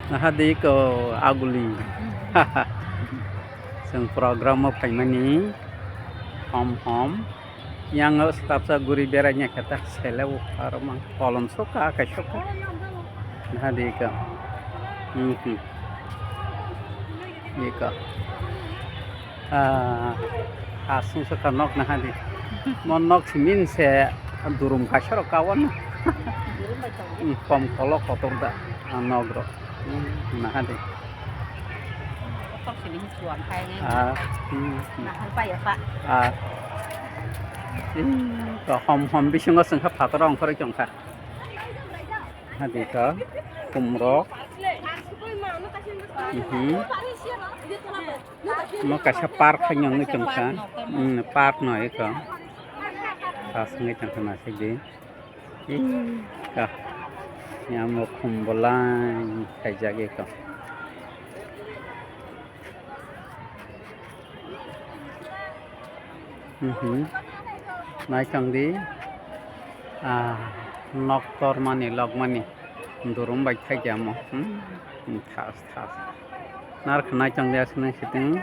Hadi ko aguli. Sing program mo beraimani hom yang staf sa guri beranya kata selew armang kolom suka ka suka. Hadi ko. Ika. Asung suka nok na hadi. Mon nok simin se durum kasar kawan. Pom kolok kotor da nogro. Nah hadi. Kok sini suam kai ngai. Nah pa ya Pak. Ko hom bising sing ka patrong khore jong kha. Hadi ka kumro. Nó cả sa park khanyong ngi jong kha. Park noi ka. Pas ngi jong kha na sigi. Ka. Nyamo kumbolan kajage ka. Nai chang di noktor mani log mani durum bai khai jamo thas nar khnai chang dia sne siting